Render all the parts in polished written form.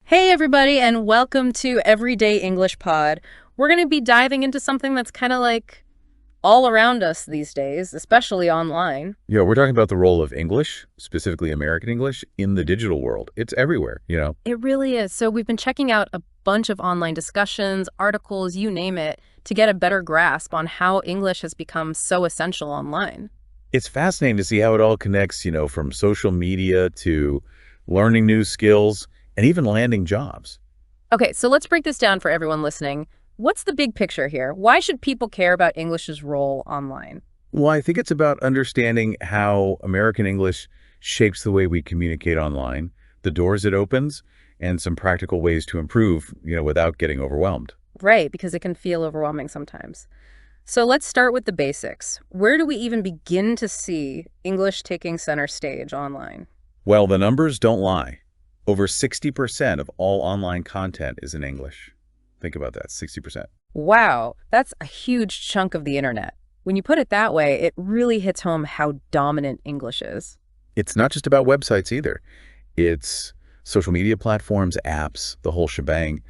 Hey, everybody, and welcome to Everyday English Pod. We're going to be diving into something that's kind of like all around us these days, especially online. Yeah, we're talking about the role of English, specifically American English, in the digital world. It's everywhere. It really is. So we've been checking out a bunch of online discussions, articles, you name it, to get a better grasp on how English has become so essential online. It's fascinating to see how it all connects, from social media to learning new skills and even landing jobs. Okay, so let's break this down for everyone listening. What's the big picture here? Why should people care about English's role online? Well, I think it's about understanding how American English shapes the way we communicate online, the doors it opens, and some practical ways to improve, without getting overwhelmed. Right, because it can feel overwhelming sometimes. So let's start with the basics. Where do we even begin to see English taking center stage online? Well, the numbers don't lie. Over 60% of all online content is in English. Think about that, 60%. Wow, that's a huge chunk of the internet. When you put it that way, it really hits home how dominant English is. It's not just about websites either. It's social media platforms, apps, the whole shebang.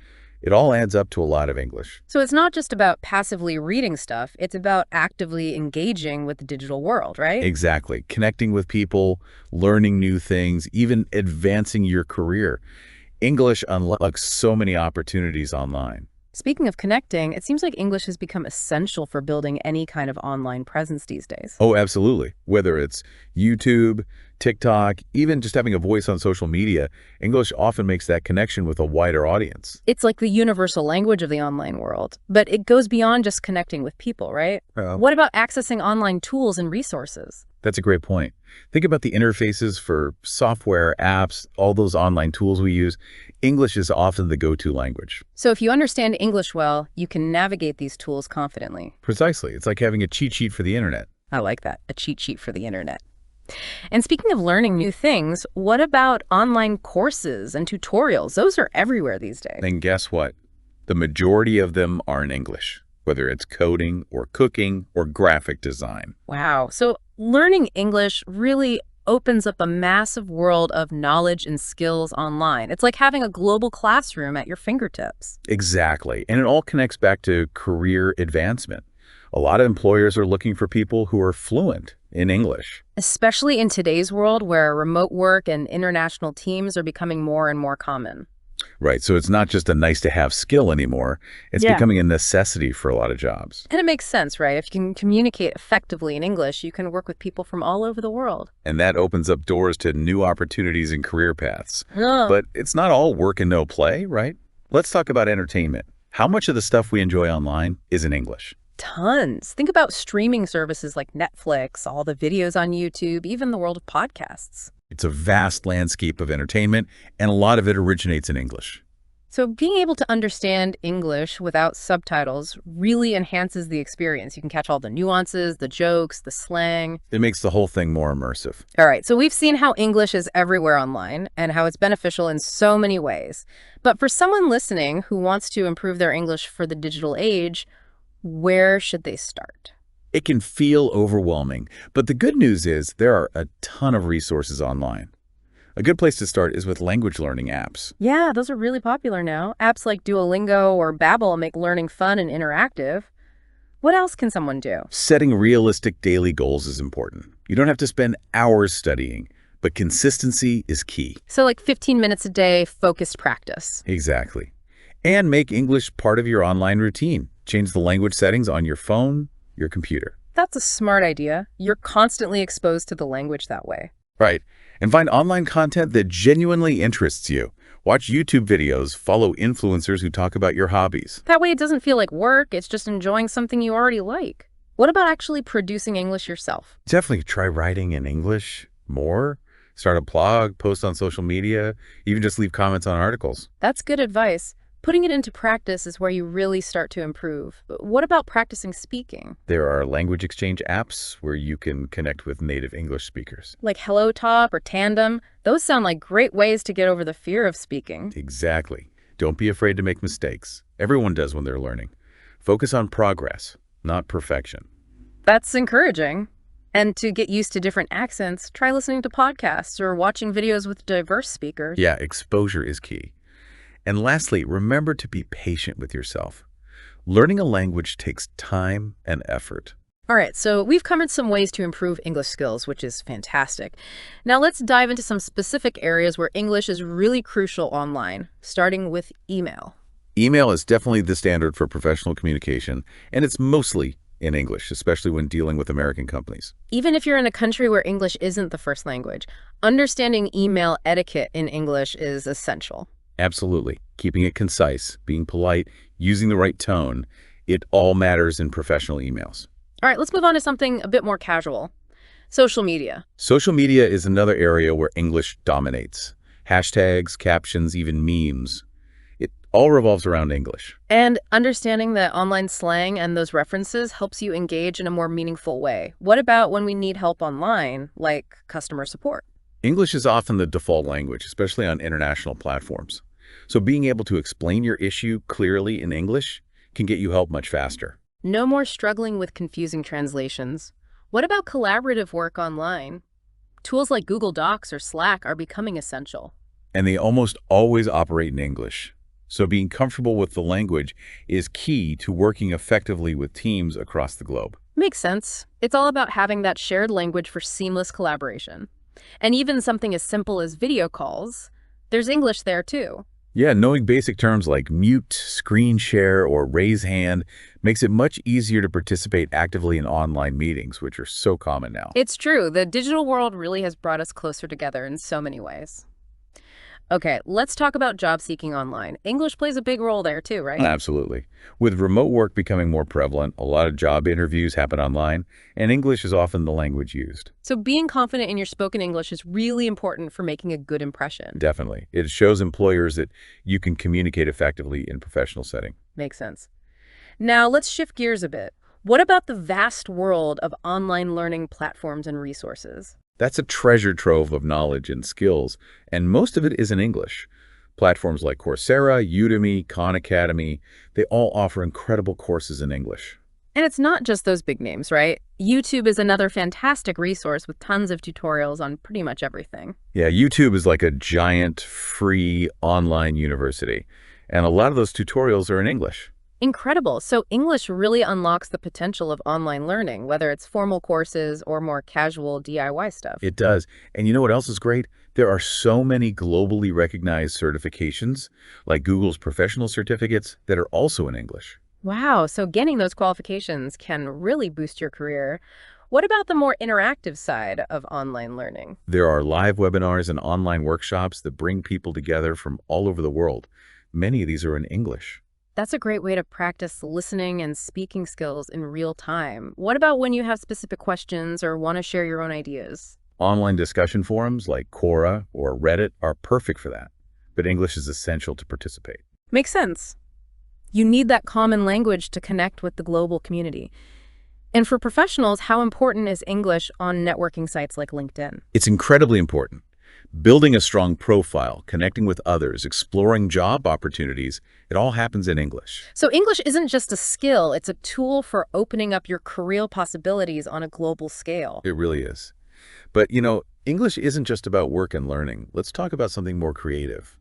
It all adds up to a lot of English. So it's not just about passively reading stuff, it's about actively engaging with the digital world, right? Exactly. Connecting with people, learning new things, even advancing your career. English unlocks so many opportunities online. Speaking of connecting, it seems like English has become essential for building any kind of online presence these days. Oh, absolutely. Whether it's YouTube, TikTok, even just having a voice on social media, English often makes that connection with a wider audience. It's like the universal language of the online world, but it goes beyond just connecting with people, right? What about accessing online tools and resources? That's a great point. Think about the interfaces for software, apps, all those online tools we use. English is often the go-to language. So if you understand English well, you can navigate these tools confidently. Precisely. It's like having a cheat sheet for the internet. I like that, a cheat sheet for the internet. And speaking of learning new things, what about online courses and tutorials? Those are everywhere these days. And guess what? The majority of them are in English, whether it's coding or cooking or graphic design. Wow. So learning English really opens up a massive world of knowledge and skills online. It's like having a global classroom at your fingertips. Exactly. And it all connects back to career advancement. A lot of employers are looking for people who are fluent in English. Especially in today's world where remote work and international teams are becoming more and more common. Right. So it's not just a nice-to-have skill anymore. It's becoming a necessity for a lot of jobs. And it makes sense, right? If you can communicate effectively in English, you can work with people from all over the world. And that opens up doors to new opportunities and career paths. But it's not all work and no play, right? Let's talk about entertainment. How much of the stuff we enjoy online is in English? Tons. Think about streaming services like Netflix, all the videos on YouTube, even the world of podcasts. It's a vast landscape of entertainment, and a lot of it originates in English. So being able to understand English without subtitles really enhances the experience. You can catch all the nuances, the jokes, the slang. It makes the whole thing more immersive. All right, so we've seen how English is everywhere online and how it's beneficial in so many ways. But for someone listening who wants to improve their English for the digital age, where should they start? It can feel overwhelming, but the good news is there are a ton of resources online. A good place to start is with language learning apps. Yeah, those are really popular now. Apps like Duolingo or Babbel make learning fun and interactive. What else can someone do? Setting realistic daily goals is important. You don't have to spend hours studying, but consistency is key. So like 15 minutes a day, focused practice. Exactly. And make English part of your online routine. Change the language settings on your phone, your computer. That's a smart idea. You're constantly exposed to the language that way. Right. And find online content that genuinely interests you. Watch YouTube videos, follow influencers who talk about your hobbies. That way it doesn't feel like work, it's just enjoying something you already like. What about actually producing English yourself? Definitely try writing in English more. Start a blog, post on social media, even just leave comments on articles. That's good advice. Putting it into practice is where you really start to improve. But what about practicing speaking? There are language exchange apps where you can connect with native English speakers. Like HelloTalk or Tandem. Those sound like great ways to get over the fear of speaking. Exactly. Don't be afraid to make mistakes. Everyone does when they're learning. Focus on progress, not perfection. That's encouraging. And to get used to different accents, try listening to podcasts or watching videos with diverse speakers. Yeah, exposure is key. And lastly, remember to be patient with yourself. Learning a language takes time and effort. All right, so we've covered some ways to improve English skills, which is fantastic. Now let's dive into some specific areas where English is really crucial online, starting with email. Email is definitely the standard for professional communication, and it's mostly in English, especially when dealing with American companies. Even if you're in a country where English isn't the first language, understanding email etiquette in English is essential. Absolutely. Keeping it concise, being polite, using the right tone, it all matters in professional emails. All right, let's move on to something a bit more casual. Social media. Social media is another area where English dominates. Hashtags, captions, even memes. It all revolves around English. And understanding that online slang and those references helps you engage in a more meaningful way. What about when we need help online, like customer support? English is often the default language, especially on international platforms. So being able to explain your issue clearly in English can get you help much faster. No more struggling with confusing translations. What about collaborative work online? Tools like Google Docs or Slack are becoming essential. And they almost always operate in English. So being comfortable with the language is key to working effectively with teams across the globe. Makes sense. It's all about having that shared language for seamless collaboration. And even something as simple as video calls, there's English there too. Yeah, knowing basic terms like mute, screen share, or raise hand makes it much easier to participate actively in online meetings, which are so common now. It's true. The digital world really has brought us closer together in so many ways. Okay, let's talk about job seeking online. English plays a big role there too, right? Absolutely. With remote work becoming more prevalent, a lot of job interviews happen online, and English is often the language used. So being confident in your spoken English is really important for making a good impression. Definitely. It shows employers that you can communicate effectively in professional setting. Makes sense. Now let's shift gears a bit. What about the vast world of online learning platforms and resources? That's a treasure trove of knowledge and skills, and most of it is in English. Platforms like Coursera, Udemy, Khan Academy, they all offer incredible courses in English. And it's not just those big names, right? YouTube is another fantastic resource with tons of tutorials on pretty much everything. Yeah, YouTube is like a giant, free online university, and a lot of those tutorials are in English. Incredible. So English really unlocks the potential of online learning, whether it's formal courses or more casual DIY stuff. It does. And you know what else is great? There are so many globally recognized certifications, like Google's professional certificates, that are also in English. Wow, so getting those qualifications can really boost your career. What about the more interactive side of online learning? There are live webinars and online workshops that bring people together from all over the world. Many of these are in English. That's a great way to practice listening and speaking skills in real time. What about when you have specific questions or want to share your own ideas? Online discussion forums like Quora or Reddit are perfect for that, but English is essential to participate. Makes sense. You need that common language to connect with the global community. And for professionals, how important is English on networking sites like LinkedIn? It's incredibly important. Building a strong profile, connecting with others, exploring job opportunities, it all happens in English. So English isn't just a skill, it's a tool for opening up your career possibilities on a global scale. It really is. But, English isn't just about work and learning. Let's talk about something more creative.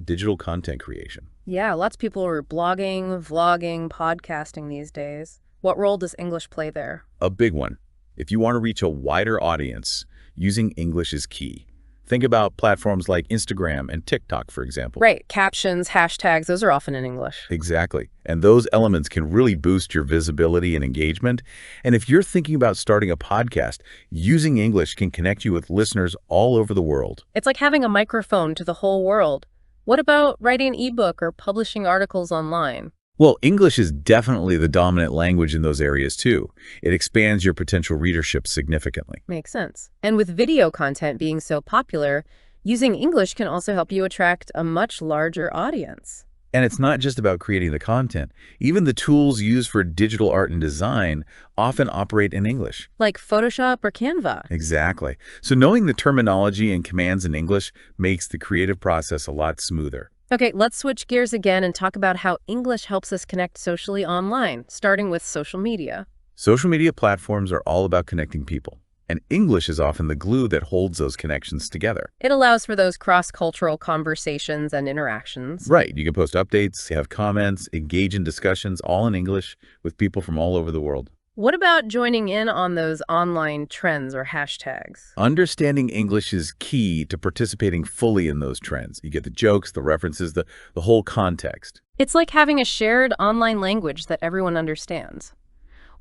Digital content creation. Yeah, lots of people are blogging, vlogging, podcasting these days. What role does English play there? A big one. If you want to reach a wider audience, using English is key. Think about platforms like Instagram and TikTok, for example. Right, captions, hashtags, those are often in English. Exactly. And those elements can really boost your visibility and engagement. And if you're thinking about starting a podcast, using English can connect you with listeners all over the world. It's like having a microphone to the whole world. What about writing an ebook or publishing articles online? Well, English is definitely the dominant language in those areas too. It expands your potential readership significantly. Makes sense. And with video content being so popular, using English can also help you attract a much larger audience. And it's not just about creating the content. Even the tools used for digital art and design often operate in English. Like Photoshop or Canva. Exactly. So knowing the terminology and commands in English makes the creative process a lot smoother. Okay, let's switch gears again and talk about how English helps us connect socially online, starting with social media. Social media platforms are all about connecting people. And English is often the glue that holds those connections together. It allows for those cross-cultural conversations and interactions. Right. You can post updates, have comments, engage in discussions, all in English with people from all over the world. What about joining in on those online trends or hashtags? Understanding English is key to participating fully in those trends. You get the jokes, the references, the whole context. It's like having a shared online language that everyone understands.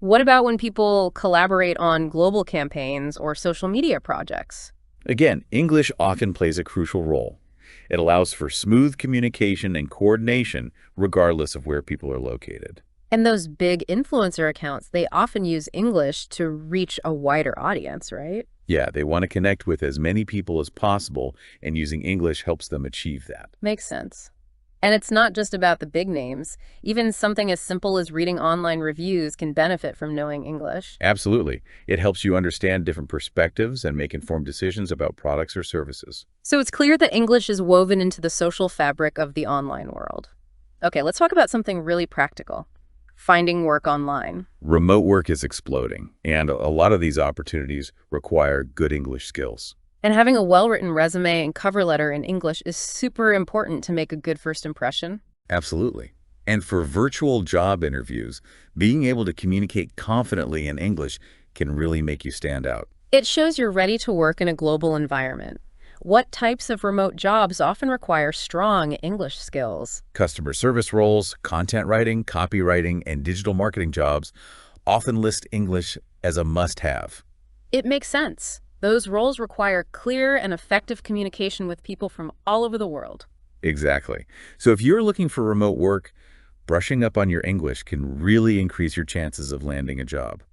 What about when people collaborate on global campaigns or social media projects? Again, English often plays a crucial role. It allows for smooth communication and coordination regardless of where people are located. And those big influencer accounts, they often use English to reach a wider audience, right? Yeah, they want to connect with as many people as possible, and using English helps them achieve that. Makes sense. And it's not just about the big names. Even something as simple as reading online reviews can benefit from knowing English. Absolutely. It helps you understand different perspectives and make informed decisions about products or services. So it's clear that English is woven into the social fabric of the online world. Okay, let's talk about something really practical. Finding work online. Remote work is exploding, and a lot of these opportunities require good English skills. And having a well-written resume and cover letter in English is super important to make a good first impression. Absolutely. And for virtual job interviews, being able to communicate confidently in English can really make you stand out. It shows you're ready to work in a global environment. What types of remote jobs often require strong English skills? Customer service roles, content writing, copywriting, and digital marketing jobs often list English as a must-have. It makes sense. Those roles require clear and effective communication with people from all over the world. Exactly. So if you're looking for remote work, brushing up on your English can really increase your chances of landing a job.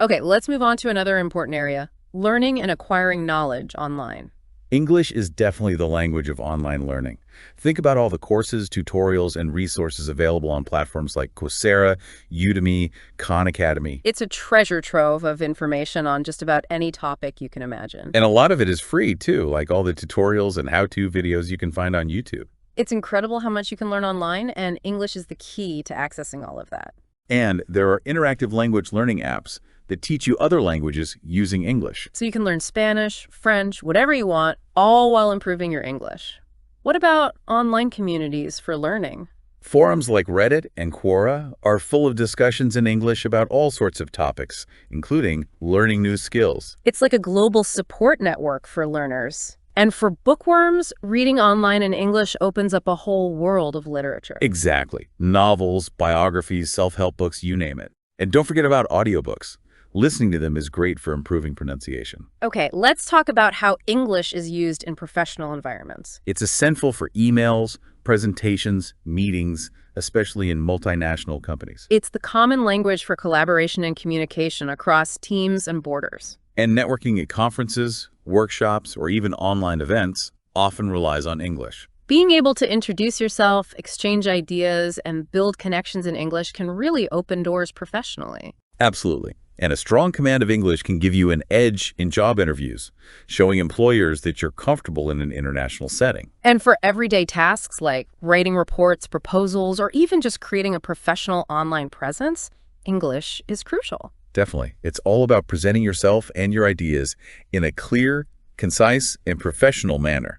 Okay, let's move on to another important area, learning and acquiring knowledge online. English is definitely the language of online learning. Think about all the courses, tutorials, and resources available on platforms like Coursera, Udemy, Khan Academy. It's a treasure trove of information on just about any topic you can imagine. And a lot of it is free, too, like all the tutorials and how-to videos you can find on YouTube. It's incredible how much you can learn online, and English is the key to accessing all of that. And there are interactive language learning apps that teach you other languages using English. So you can learn Spanish, French, whatever you want, all while improving your English. What about online communities for learning? Forums like Reddit and Quora are full of discussions in English about all sorts of topics, including learning new skills. It's like a global support network for learners. And for bookworms, reading online in English opens up a whole world of literature. Exactly. Novels, biographies, self-help books, you name it. And don't forget about audiobooks. Listening to them is great for improving pronunciation. Okay, let's talk about how English is used in professional environments. It's essential for emails, presentations, meetings, especially in multinational companies. It's the common language for collaboration and communication across teams and borders. And networking at conferences, workshops, or even online events often relies on English. Being able to introduce yourself, exchange ideas, and build connections in English can really open doors professionally. Absolutely. And a strong command of English can give you an edge in job interviews, showing employers that you're comfortable in an international setting. And for everyday tasks like writing reports, proposals, or even just creating a professional online presence, English is crucial. Definitely. It's all about presenting yourself and your ideas in a clear, concise, and professional manner.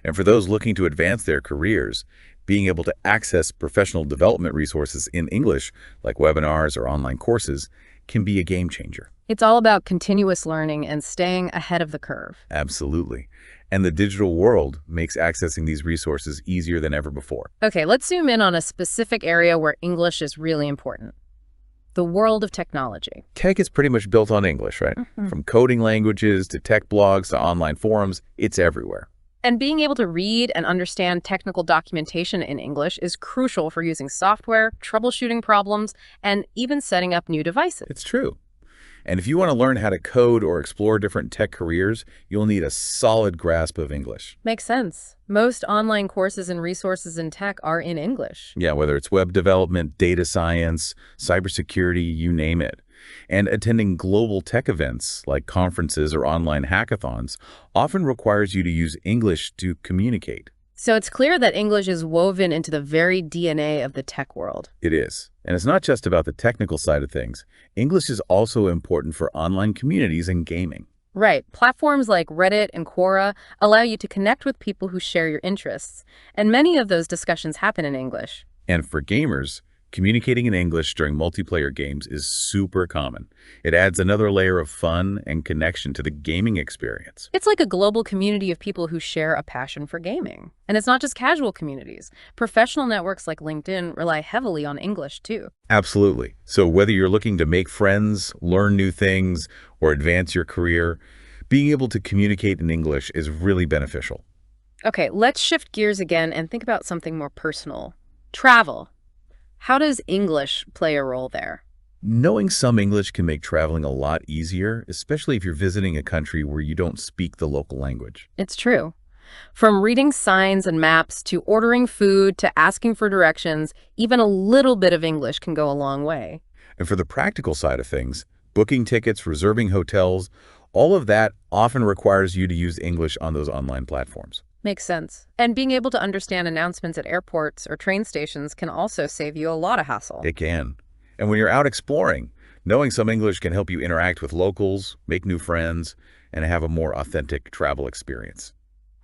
And for those looking to advance their careers, being able to access professional development resources in English, like webinars or online courses, can be a game changer. It's all about continuous learning and staying ahead of the curve. Absolutely. And the digital world makes accessing these resources easier than ever before. Okay, let's zoom in on a specific area where English is really important. The world of technology. Tech is pretty much built on English, right? From coding languages to tech blogs to online forums, it's everywhere. And being able to read and understand technical documentation in English is crucial for using software, troubleshooting problems, and even setting up new devices. It's true. And if you want to learn how to code or explore different tech careers, you'll need a solid grasp of English. Makes sense. Most online courses and resources in tech are in English. Yeah, whether it's web development, data science, cybersecurity, you name it. And attending global tech events like conferences or online hackathons often requires you to use English to communicate. So it's clear that English is woven into the very DNA of the tech world. It is. And it's not just about the technical side of things. English is also important for online communities and gaming. Right. Platforms like Reddit and Quora allow you to connect with people who share your interests, and many of those discussions happen in English. And for gamers, communicating in English during multiplayer games is super common. It adds another layer of fun and connection to the gaming experience. It's like a global community of people who share a passion for gaming. And it's not just casual communities. Professional networks like LinkedIn rely heavily on English, too. Absolutely. So whether you're looking to make friends, learn new things, or advance your career, being able to communicate in English is really beneficial. Okay, let's shift gears again and think about something more personal. Travel. How does English play a role there? Knowing some English can make traveling a lot easier, especially if you're visiting a country where you don't speak the local language. It's true. From reading signs and maps to ordering food to asking for directions, even a little bit of English can go a long way. And for the practical side of things, booking tickets, reserving hotels, all of that often requires you to use English on those online platforms. Makes sense. And being able to understand announcements at airports or train stations can also save you a lot of hassle. It can. And when you're out exploring, knowing some English can help you interact with locals, make new friends, and have a more authentic travel experience.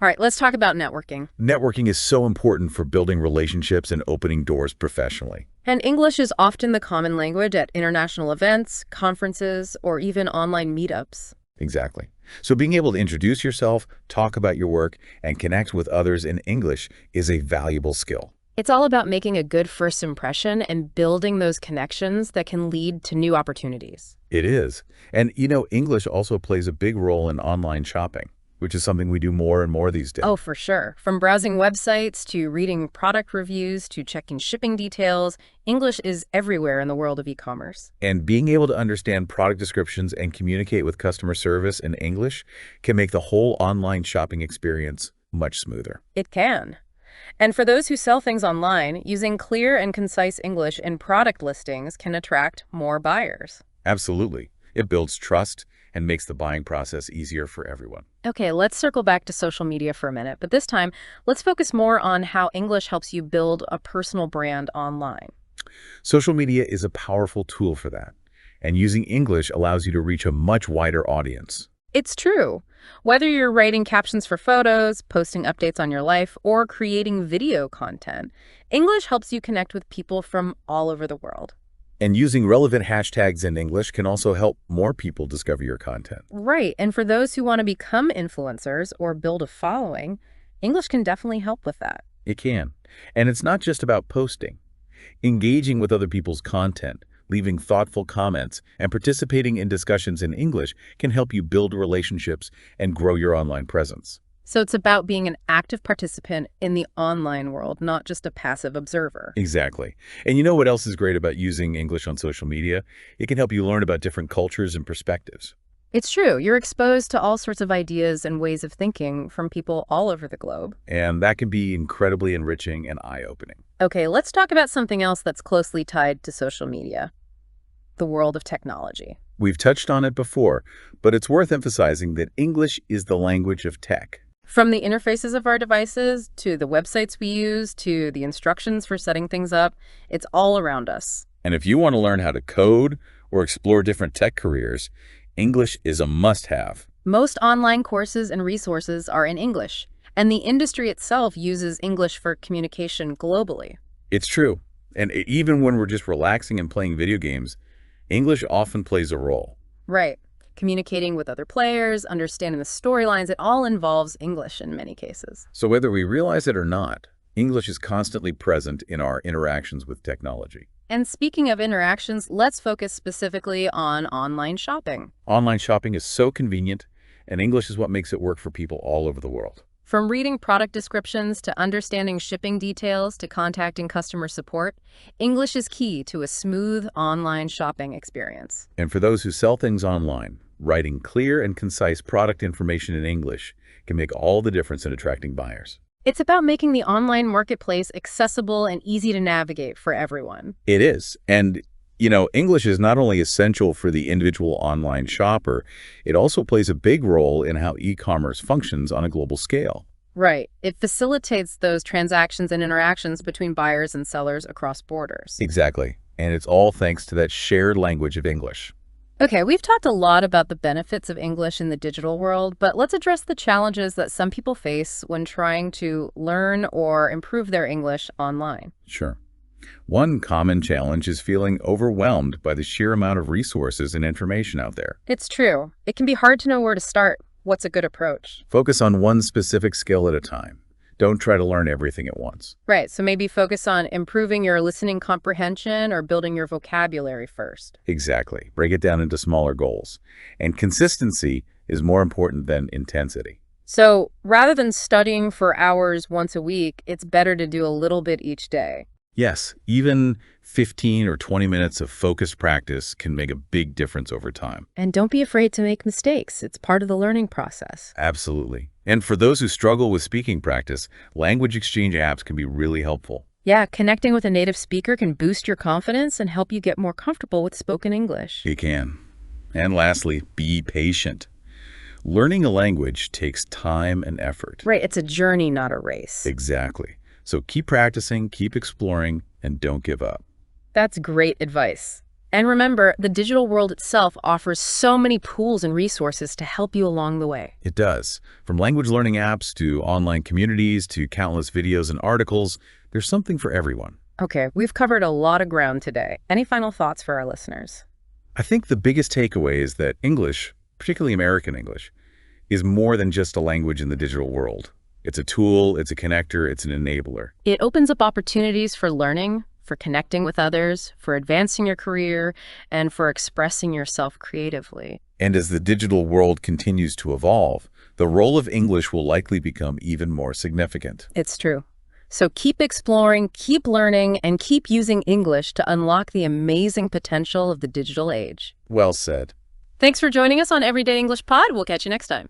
All right, let's talk about networking. Networking is so important for building relationships and opening doors professionally. And English is often the common language at international events, conferences, or even online meetups. Exactly. So being able to introduce yourself, talk about your work, and connect with others in English is a valuable skill. It's all about making a good first impression and building those connections that can lead to new opportunities. It is. And English also plays a big role in online shopping, which is something we do more and more these days. Oh, for sure. From browsing websites to reading product reviews to checking shipping details, English is everywhere in the world of e-commerce. And being able to understand product descriptions and communicate with customer service in English can make the whole online shopping experience much smoother. It can. And for those who sell things online, using clear and concise English in product listings can attract more buyers. Absolutely. It builds trust and makes the buying process easier for everyone. Okay, let's circle back to social media for a minute, but this time, let's focus more on how English helps you build a personal brand online. Social media is a powerful tool for that, and using English allows you to reach a much wider audience. It's true. Whether you're writing captions for photos, posting updates on your life, or creating video content, English helps you connect with people from all over the world. And using relevant hashtags in English can also help more people discover your content. Right, and for those who want to become influencers or build a following, English can definitely help with that. It can. And it's not just about posting. Engaging with other people's content, leaving thoughtful comments, and participating in discussions in English can help you build relationships and grow your online presence. So it's about being an active participant in the online world, not just a passive observer. Exactly. And you know what else is great about using English on social media? It can help you learn about different cultures and perspectives. It's true. You're exposed to all sorts of ideas and ways of thinking from people all over the globe. And that can be incredibly enriching and eye-opening. Okay, let's talk about something else that's closely tied to social media: the world of technology. We've touched on it before, but it's worth emphasizing that English is the language of tech. From the interfaces of our devices to the websites we use to the instructions for setting things up, it's all around us. And if you want to learn how to code or explore different tech careers, English is a must-have. Most online courses and resources are in English, and the industry itself uses English for communication globally. It's true. And even when we're just relaxing and playing video games, English often plays a role. Right. Communicating with other players, understanding the storylines, it all involves English in many cases. So whether we realize it or not, English is constantly present in our interactions with technology. And speaking of interactions, let's focus specifically on online shopping. Online shopping is so convenient, and English is what makes it work for people all over the world. From reading product descriptions to understanding shipping details to contacting customer support, English is key to a smooth online shopping experience. And for those who sell things online, writing clear and concise product information in English can make all the difference in attracting buyers. It's about making the online marketplace accessible and easy to navigate for everyone. It is. And English is not only essential for the individual online shopper, it also plays a big role in how e-commerce functions on a global scale. Right. It facilitates those transactions and interactions between buyers and sellers across borders. Exactly. And it's all thanks to that shared language of English. Okay, we've talked a lot about the benefits of English in the digital world, but let's address the challenges that some people face when trying to learn or improve their English online. Sure. One common challenge is feeling overwhelmed by the sheer amount of resources and information out there. It's true. It can be hard to know where to start. What's a good approach? Focus on one specific skill at a time. Don't try to learn everything at once. Right, so maybe focus on improving your listening comprehension or building your vocabulary first. Exactly. Break it down into smaller goals. And consistency is more important than intensity. So rather than studying for hours once a week, it's better to do a little bit each day. Yes, even 15 or 20 minutes of focused practice can make a big difference over time. And don't be afraid to make mistakes. It's part of the learning process. Absolutely. And for those who struggle with speaking practice, language exchange apps can be really helpful. Yeah, connecting with a native speaker can boost your confidence and help you get more comfortable with spoken English. It can. And lastly, be patient. Learning a language takes time and effort. Right, it's a journey, not a race. Exactly. So keep practicing, keep exploring, and don't give up. That's great advice. And remember, the digital world itself offers so many tools and resources to help you along the way. It does. From language learning apps to online communities to countless videos and articles, there's something for everyone. Okay, we've covered a lot of ground today. Any final thoughts for our listeners? I think the biggest takeaway is that English, particularly American English, is more than just a language in the digital world. It's a tool, it's a connector, it's an enabler. It opens up opportunities for learning, for connecting with others, for advancing your career, and for expressing yourself creatively. And as the digital world continues to evolve, the role of English will likely become even more significant. It's true. So keep exploring, keep learning, and keep using English to unlock the amazing potential of the digital age. Well said. Thanks for joining us on Everyday English Pod. We'll catch you next time.